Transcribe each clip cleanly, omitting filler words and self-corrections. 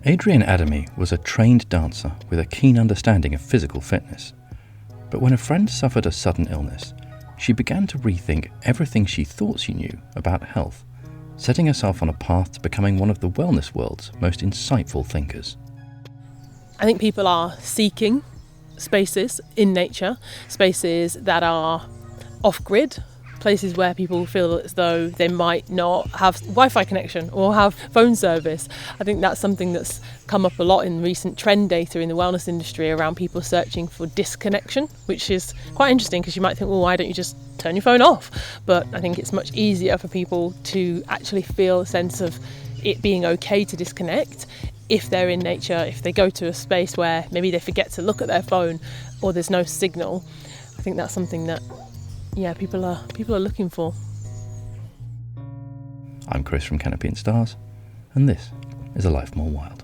Adrienne Adhami was a trained dancer with a keen understanding of physical fitness. But when a friend suffered a sudden illness, she began to rethink everything she thought she knew about health, setting herself on a path to becoming one of the wellness world's most insightful thinkers. I think people are seeking spaces in nature, spaces that are off-grid, places where people feel as though they might not have Wi-Fi connection or have phone service. I think that's something that's come up a lot in recent trend data in the wellness industry around people searching for disconnection, which is quite interesting because you might think, well, why don't you just turn your phone off? But I think it's much easier for people to actually feel a sense of it being okay to disconnect if they're in nature, if they go to a space where maybe they forget to look at their phone or there's no signal. I think that's something that people are looking for. I'm Chris from Canopy and Stars, and this is A Life More Wild.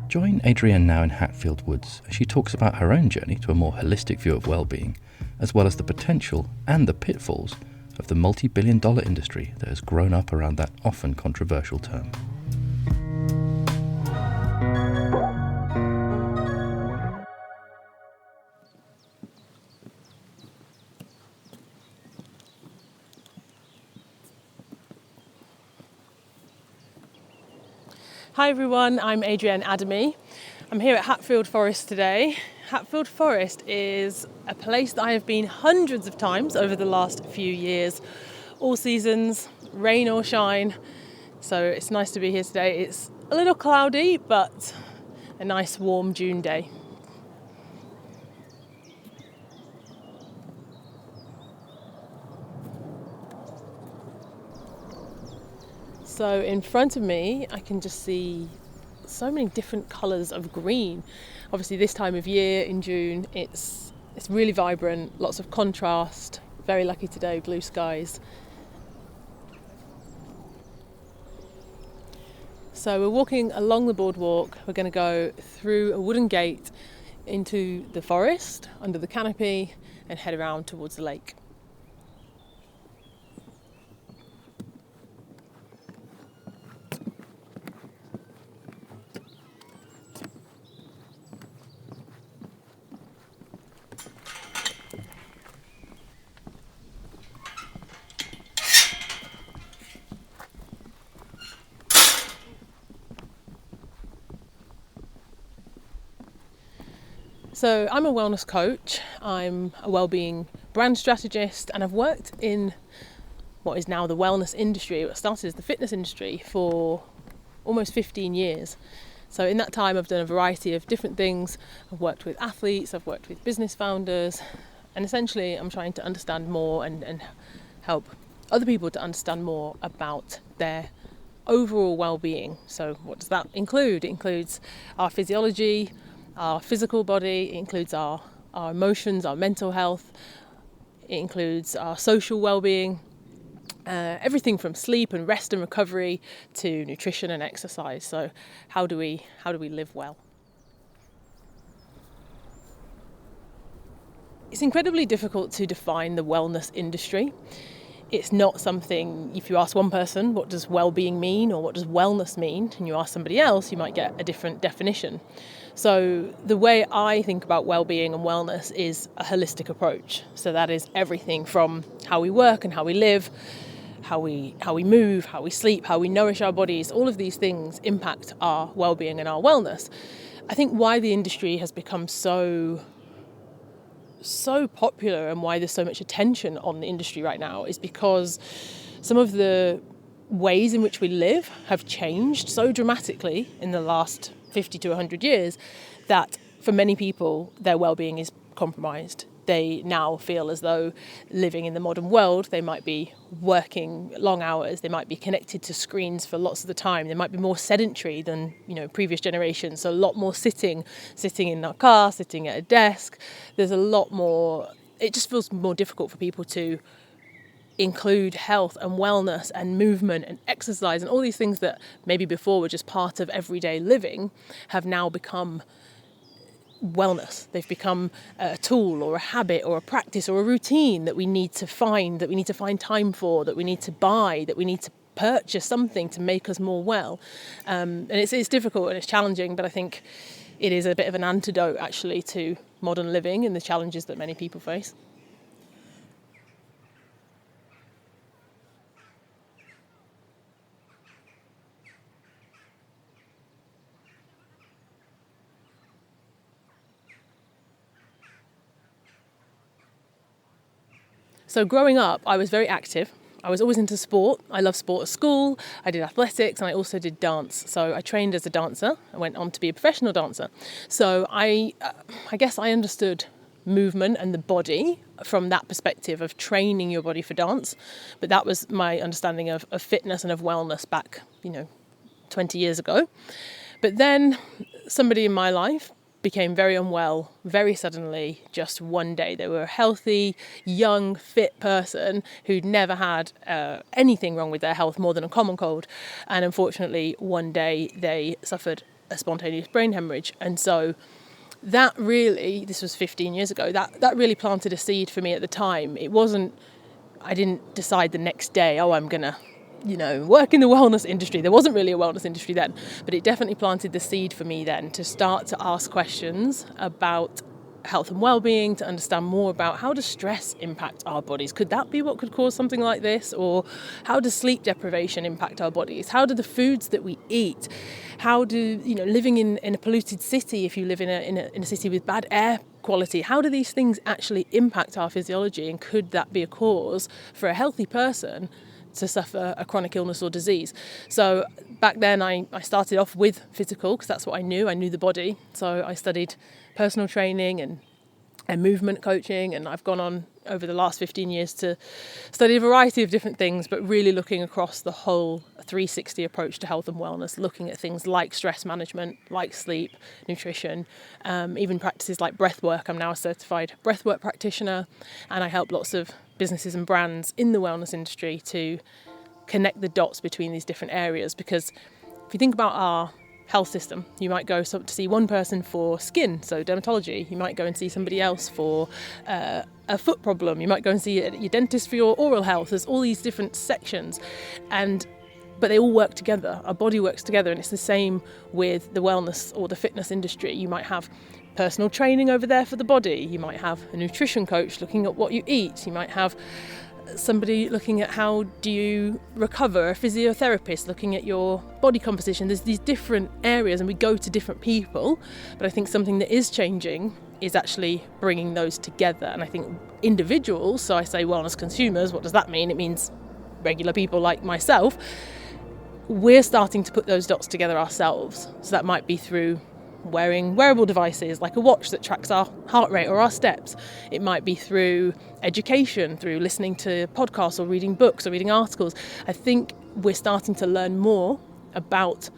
Join Adrienne now in Hatfield Woods as she talks about her own journey to a more holistic view of well-being, as well as the potential and the pitfalls of the multi-billion-dollar industry that has grown up around that often controversial term. Hi everyone, I'm Adrienne Adhami. I'm here at Hatfield Forest today. Hatfield Forest is a place that I have been hundreds of times over the last few years, all seasons, rain or shine. So it's nice to be here today. It's a little cloudy, but a nice warm June day. So in front of me, I can just see so many different colours of green. Obviously this time of year in June, it's really vibrant, lots of contrast, very lucky today, blue skies. So we're walking along the boardwalk. We're going to go through a wooden gate into the forest, under the canopy, and head around towards the lake. So I'm a wellness coach, I'm a wellbeing brand strategist, and I've worked in what is now the wellness industry. It started as the fitness industry for almost 15 years. So in that time I've done a variety of different things. I've worked with athletes, I've worked with business founders, and essentially I'm trying to understand more and help other people to understand more about their overall well-being. So what does that include? It includes our physiology, our physical body, it includes our emotions, our mental health, it includes our social well-being, everything from sleep and rest and recovery to nutrition and exercise. So how do we live well? It's incredibly difficult to define the wellness industry. It's not something, if you ask one person, what does well-being mean or what does wellness mean, and you ask somebody else, you might get a different definition. So the way I think about well-being and wellness is a holistic approach. So that is everything from how we work and how we live, how we move, how we sleep, how we nourish our bodies. All of these things impact our well-being and our wellness. I think why the industry has become so popular and why there's so much attention on the industry right now is because some of the ways in which we live have changed so dramatically in the last 50 to 100 years that for many people their well-being is compromised. They now feel as though living in the modern world, they might be working long hours, they might be connected to screens for lots of the time, they might be more sedentary than previous generations, so a lot more sitting in their car, sitting at a desk. There's a lot more, it just feels more difficult for people to include health and wellness and movement and exercise and all these things that maybe before were just part of everyday living have now become wellness. They've become a tool or a habit or a practice or a routine that we need to find time for, that we need to buy, that we need to purchase something to make us more well. And it's difficult and it's challenging, but I think it is a bit of an antidote actually to modern living and the challenges that many people face. So growing up, I was very active. I was always into sport. I loved sport at school. I did athletics and I also did dance. So I trained as a dancer. I went on to be a professional dancer. So I guess I understood movement and the body from that perspective of training your body for dance. But that was my understanding of fitness and of wellness back, 20 years ago. But then somebody in my life became very unwell very suddenly, just one day. They were a healthy, young, fit person who'd never had anything wrong with their health more than a common cold. And unfortunately, one day they suffered a spontaneous brain hemorrhage. And so that really, this was 15 years ago, that really planted a seed for me at the time. I didn't decide the next day, I'm going to work in the wellness industry. There wasn't really a wellness industry then, but it definitely planted the seed for me then to start to ask questions about health and well-being, to understand more about how does stress impact our bodies? Could that be what could cause something like this? Or how does sleep deprivation impact our bodies? How do the foods that we eat? How do, living in a polluted city, if you live in a city with bad air quality, how do these things actually impact our physiology? And could that be a cause for a healthy person to suffer a chronic illness or disease? So back then I started off with physical because that's what I knew. I knew the body. So I studied personal training and movement coaching, and I've gone on over the last 15 years to study a variety of different things, but really looking across the whole 360 approach to health and wellness, looking at things like stress management, like sleep, nutrition, even practices like breath work. I'm now a certified breathwork practitioner, and I help lots of businesses and brands in the wellness industry to connect the dots between these different areas. Because if you think about our health system, you might go to see one person for skin, so dermatology. You might go and see somebody else for a foot problem. You might go and see your dentist for your oral health. There's all these different sections, but they all work together. Our body works together, and it's the same with the wellness or the fitness industry. You might have personal training over there for the body. You might have a nutrition coach looking at what you eat. You might have somebody looking at how do you recover, a physiotherapist looking at your body composition. There's these different areas and we go to different people, but I think something that is changing is actually bringing those together. And I think individuals, so I say wellness consumers, what does that mean? It means regular people like myself. We're starting to put those dots together ourselves. So that might be through wearing wearable devices like a watch that tracks our heart rate or our steps. It might be through education, through listening to podcasts or reading books or reading articles. I think we're starting to learn more about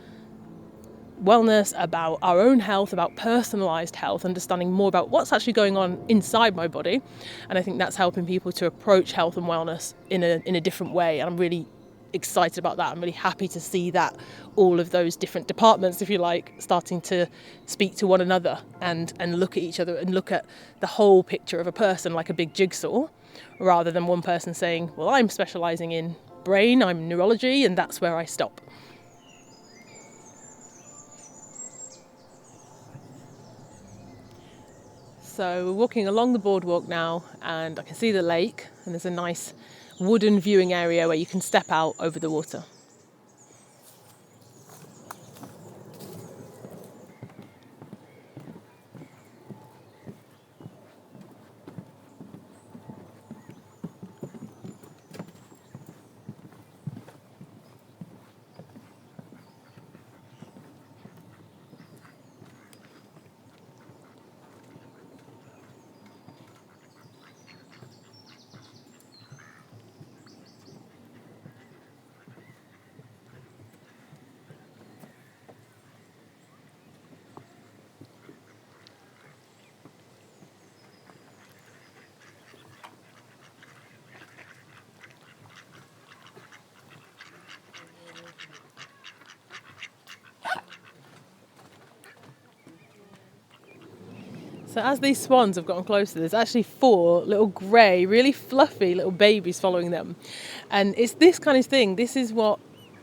wellness, about our own health, about personalised health, understanding more about what's actually going on inside my body. And I think that's helping people to approach health and wellness in a different way. And I'm really excited about that. I'm really happy to see that all of those different departments, if you like, starting to speak to one another and look at each other and look at the whole picture of a person like a big jigsaw, rather than one person saying, well, I'm specialising in brain, I'm neurology, and that's where I stop. So we're walking along the boardwalk now, and I can see the lake, and there's a nice wooden viewing area where you can step out over the water. So as these swans have gotten closer, there's actually 4 little grey, really fluffy little babies following them. And it's this kind of thing, this is what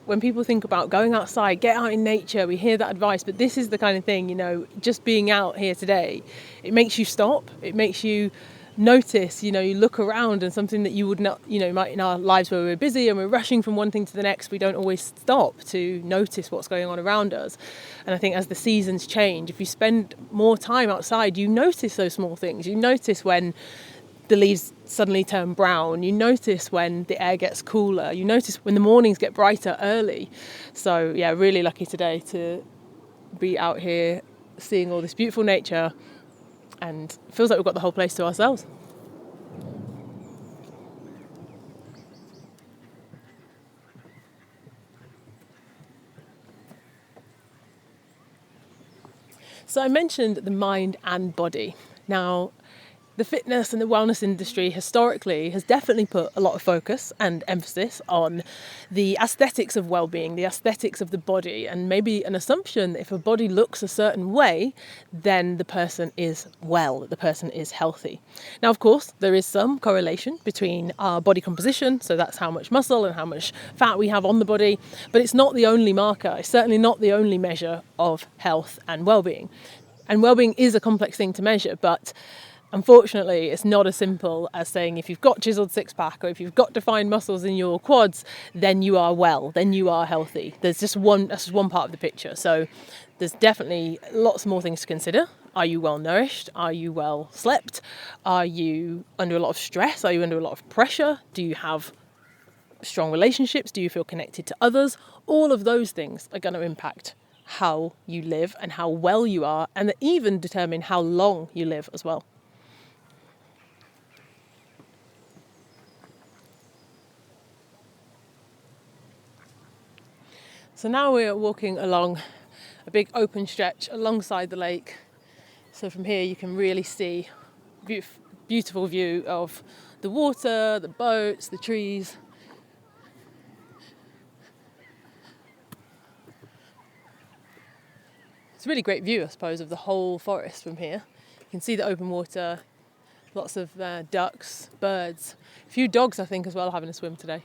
when people think about going outside, get out in nature, we hear that advice, but this is the kind of thing, just being out here today, it makes you stop, it makes you notice, you look around, and something that you would not, might in our lives where we're busy and we're rushing from one thing to the next, we don't always stop to notice what's going on around us. And I think as the seasons change, if you spend more time outside, you notice those small things. You notice when the leaves suddenly turn brown, you notice when the air gets cooler, you notice when the mornings get brighter early. So yeah, really lucky today to be out here seeing all this beautiful nature, and it feels like we've got the whole place to ourselves. So I mentioned the mind and body. Now, the fitness and the wellness industry historically has definitely put a lot of focus and emphasis on the aesthetics of well-being, the aesthetics of the body, and maybe an assumption that if a body looks a certain way, then the person is well, that the person is healthy. Now, of course, there is some correlation between our body composition, so that's how much muscle and how much fat we have on the body, but it's not the only marker. It's certainly not the only measure of health and well-being. And well-being is a complex thing to measure, but unfortunately, it's not as simple as saying if you've got chiseled six-pack or if you've got defined muscles in your quads, then you are well, then you are healthy. That's just one part of the picture. So there's definitely lots more things to consider. Are you well nourished? Are you well slept? Are you under a lot of stress? Are you under a lot of pressure? Do you have strong relationships? Do you feel connected to others? All of those things are going to impact how you live and how well you are, and even determine how long you live as well. So now we're walking along a big open stretch alongside the lake. So from here you can really see a beautiful view of the water, the boats, the trees. It's a really great view, I suppose, of the whole forest from here. You can see the open water, lots of ducks, birds, a few dogs I think as well having a swim today.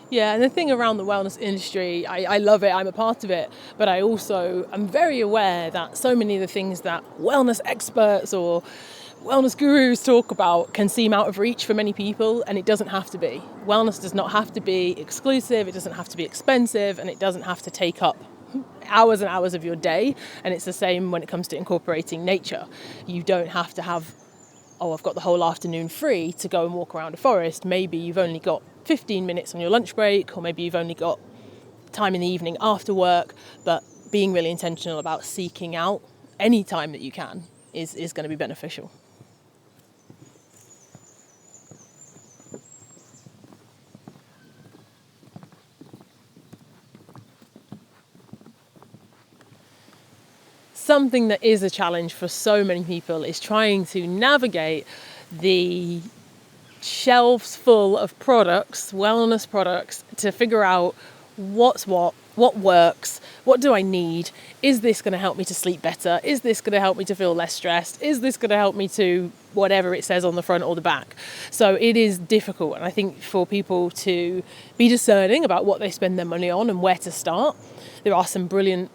Yeah, and the thing around the wellness industry, I love it, I'm a part of it, but I also am very aware that so many of the things that wellness experts or wellness gurus talk about can seem out of reach for many people, and it doesn't have to be. Wellness does not have to be exclusive, it doesn't have to be expensive, and it doesn't have to take up hours and hours of your day, and it's the same when it comes to incorporating nature. You don't have to have, I've got the whole afternoon free to go and walk around a forest. Maybe you've only got 15 minutes on your lunch break, or maybe you've only got time in the evening after work, but being really intentional about seeking out any time that you can is going to be beneficial. Something that is a challenge for so many people is trying to navigate the shelves full of products, wellness products, to figure out what's what works, what do I need, is this going to help me to sleep better, is this going to help me to feel less stressed, is this going to help me to whatever it says on the front or the back. So it is difficult, and I think for people to be discerning about what they spend their money on and where to start, there are some brilliant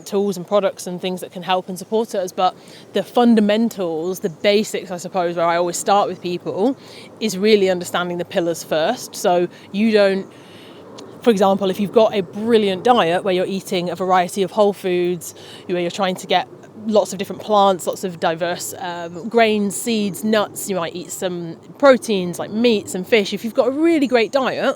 tools and products and things that can help and support us, but the fundamentals, the basics, I suppose, where I always start with people is really understanding the pillars first. So you don't, for example, if you've got a brilliant diet where you're eating a variety of whole foods, where you're trying to get lots of different plants, lots of diverse grains, seeds, nuts, you might eat some proteins like meats and fish. If you've got a really great diet,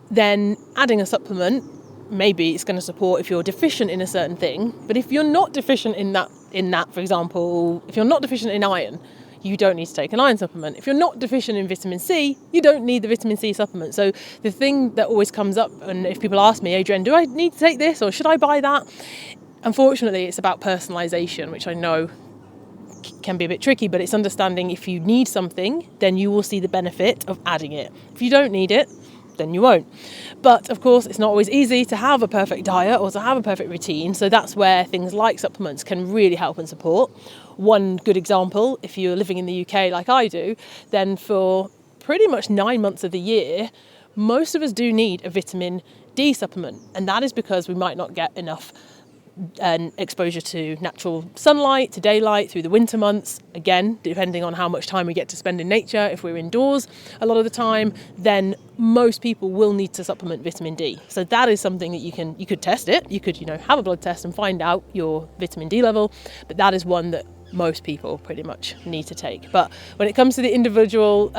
then adding a supplement, maybe it's going to support if you're deficient in a certain thing. But if you're not deficient in that, for example, if you're not deficient in iron, you don't need to take an iron supplement. If you're not deficient in vitamin C, you don't need the vitamin C supplement. So the thing that always comes up, and if people ask me, Adrienne, do I need to take this or should I buy that? Unfortunately, it's about personalisation, which I know can be a bit tricky, but it's understanding if you need something, then you will see the benefit of adding it. If you don't need it, then you won't. But of course, it's not always easy to have a perfect diet or to have a perfect routine. So that's where things like supplements can really help and support. One good example, if you're living in the UK like I do, then for pretty much 9 months of the year, most of us do need a vitamin D supplement. And that is because we might not get enough exposure to natural sunlight, to daylight through the winter months. Again, depending on how much time we get to spend in nature, if we're indoors a lot of the time, then most people will need to supplement vitamin D. So that is something that you could test it. You could, have a blood test and find out your vitamin D level, but that is one that most people pretty much need to take. But when it comes to the individual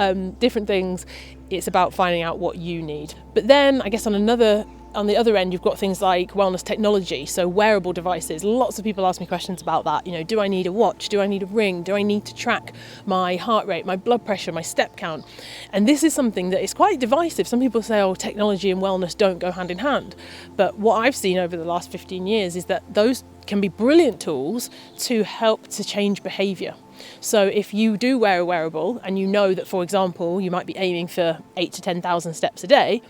different things, it's about finding out what you need. But then I guess on the other end, you've got things like wellness technology, so wearable devices. Lots of people ask me questions about that. Do I need a watch? Do I need a ring? Do I need to track my heart rate, my blood pressure, my step count? And this is something that is quite divisive. Some people say, technology and wellness don't go hand in hand. But what I've seen over the last 15 years is that those can be brilliant tools to help to change behaviour. So if you do wear a wearable and you know that, for example, you might be aiming for 8,000 to 10,000 steps a day,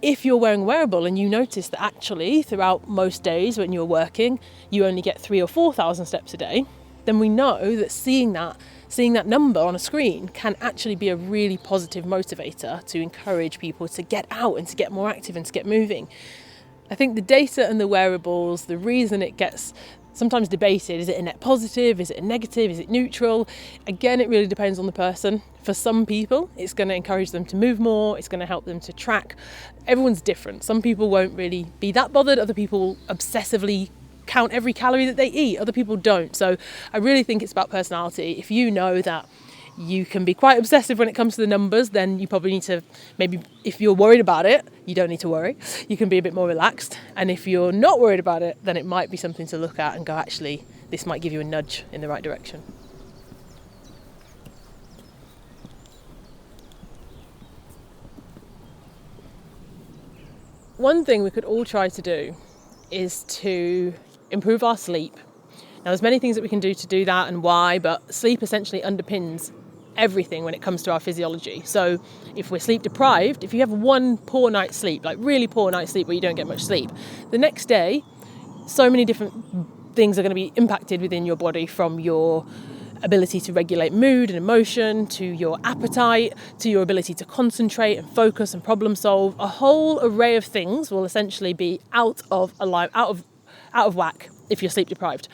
if you're wearing a wearable and you notice that actually throughout most days when you're working, you only get 3,000 or 4,000 steps a day, then we know that seeing that number on a screen can actually be a really positive motivator to encourage people to get out and to get more active and to get moving. I think the data and the wearables, the reason it gets sometimes debated, is it a net positive, is it a negative, is it neutral? Again, it really depends on the person. For some people, it's going to encourage them to move more, it's going to help them to track. Everyone's different. Some people won't really be that bothered, other people obsessively count every calorie that they eat, other people don't. So I really think it's about personality. If you know that you can be quite obsessive when it comes to the numbers, then you probably need to, maybe if you're worried about it, you don't need to worry. You can be a bit more relaxed. And if you're not worried about it, then it might be something to look at and go, actually, this might give you a nudge in the right direction. One thing we could all try to do is to improve our sleep. Now, there's many things that we can do to do that and why, but sleep essentially underpins everything when it comes to our physiology. So if we're sleep deprived, if you have one poor night's sleep, like really poor night's sleep where you don't get much sleep, the next day, so many different things are going to be impacted within your body, from your ability to regulate mood and emotion, to your appetite, to your ability to concentrate and focus and problem solve. A whole array of things will essentially be out of whack if you're sleep deprived.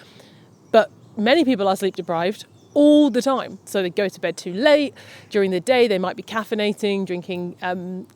But many people are sleep deprived all the time. So they go to bed too late. During the day, they might be caffeinating, drinking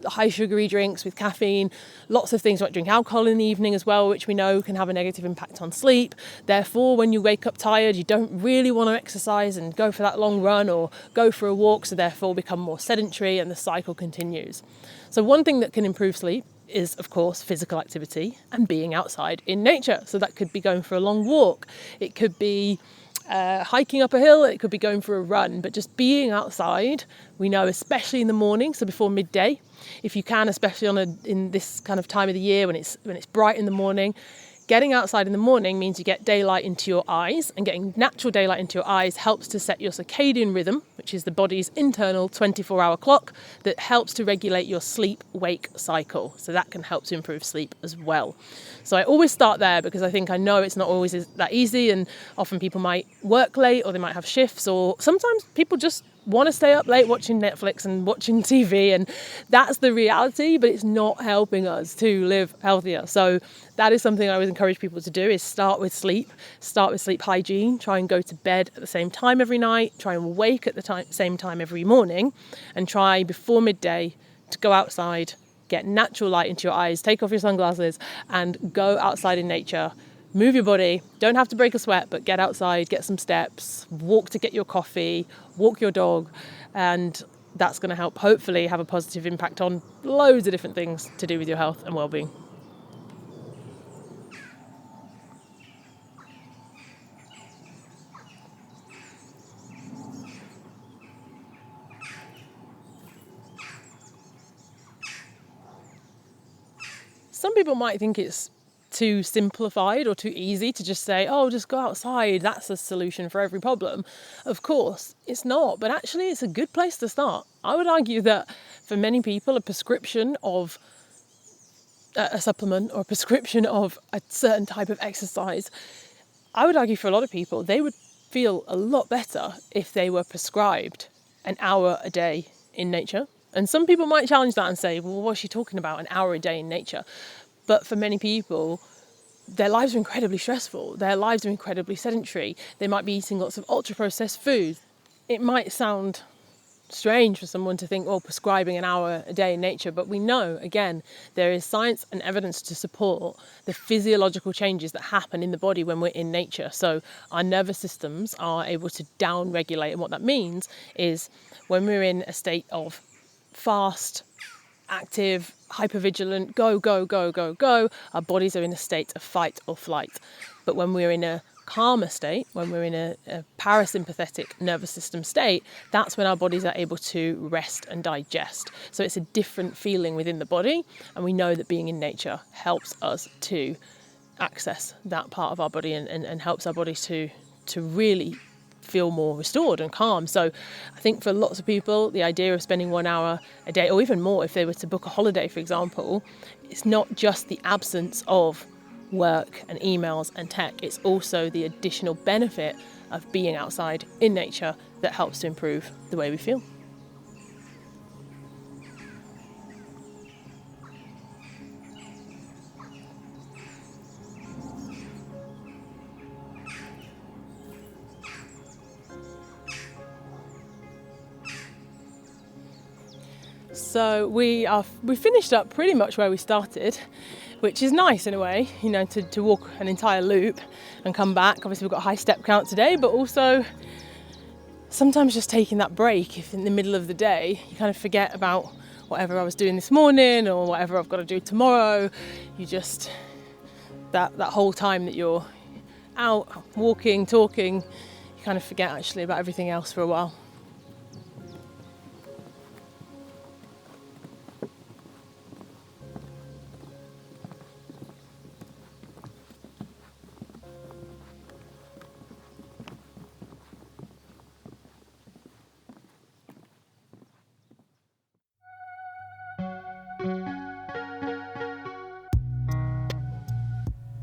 high sugary drinks with caffeine. Lots of things like drink alcohol in the evening as well, which we know can have a negative impact on sleep. Therefore, when you wake up tired, you don't really want to exercise and go for that long run or go for a walk. So therefore become more sedentary and the cycle continues. So one thing that can improve sleep is, of course, physical activity and being outside in nature. So that could be going for a long walk. It could be hiking up a hill. It could be going for a run. But just being outside, we know, especially in the morning, so before midday, if you can, especially in this kind of time of the year when it's bright in the morning. Getting outside in the morning means you get daylight into your eyes, and getting natural daylight into your eyes helps to set your circadian rhythm, which is the body's internal 24-hour clock that helps to regulate your sleep-wake cycle. So that can help to improve sleep as well. So I always start there because I know it's not always that easy, and often people might work late or they might have shifts, or sometimes people just want to stay up late watching Netflix and watching TV, and that's the reality, but it's not helping us to live healthier. So that is something I always encourage people to do, is start with sleep hygiene, try and go to bed at the same time every night, try and wake at the same time every morning, and try before midday to go outside, get natural light into your eyes, take off your sunglasses and go outside in nature. Move your body, don't have to break a sweat, but get outside, get some steps, walk to get your coffee, walk your dog, and that's going to help hopefully have a positive impact on loads of different things to do with your health and well-being. Some people might think it's too simplified or too easy to just say, just go outside, that's a solution for every problem. Of course, it's not, but actually it's a good place to start. I would argue that for many people, a prescription of a supplement or a prescription of a certain type of exercise, I would argue for a lot of people, they would feel a lot better if they were prescribed an hour a day in nature. And some people might challenge that and say, well, what's she talking about, an hour a day in nature? But for many people, their lives are incredibly stressful. Their lives are incredibly sedentary. They might be eating lots of ultra-processed food. It might sound strange for someone to think, prescribing an hour a day in nature, but we know, again, there is science and evidence to support the physiological changes that happen in the body when we're in nature. So our nervous systems are able to down-regulate, and what that means is when we're in a state of fast, active, hypervigilant, go, our bodies are in a state of fight or flight. But when we're in a calmer state, when we're in a parasympathetic nervous system state, that's when our bodies are able to rest and digest. So it's a different feeling within the body, and we know that being in nature helps us to access that part of our body and helps our bodies to really feel more restored and calm. So I think for lots of people, the idea of spending 1 hour a day, or even more if they were to book a holiday, for example, it's not just the absence of work and emails and tech, it's also the additional benefit of being outside in nature that helps to improve the way we feel. So we finished up pretty much where we started, which is nice in a way, to walk an entire loop and come back. Obviously we've got a high step count today, but also sometimes just taking that break, if in the middle of the day you kind of forget about whatever I was doing this morning or whatever I've got to do tomorrow. You just, that whole time that you're out walking, talking, you kind of forget actually about everything else for a while.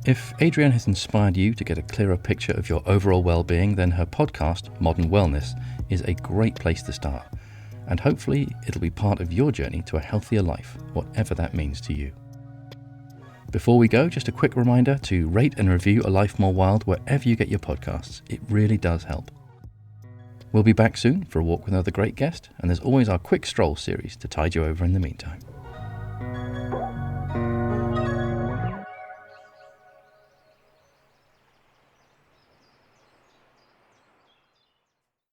If Adrienne has inspired you to get a clearer picture of your overall well-being, then her podcast, Modern Wellness, is a great place to start. And hopefully it'll be part of your journey to a healthier life, whatever that means to you. Before we go, just a quick reminder to rate and review A Life More Wild wherever you get your podcasts. It really does help. We'll be back soon for a walk with another great guest, and there's always our Quick Stroll series to tide you over in the meantime.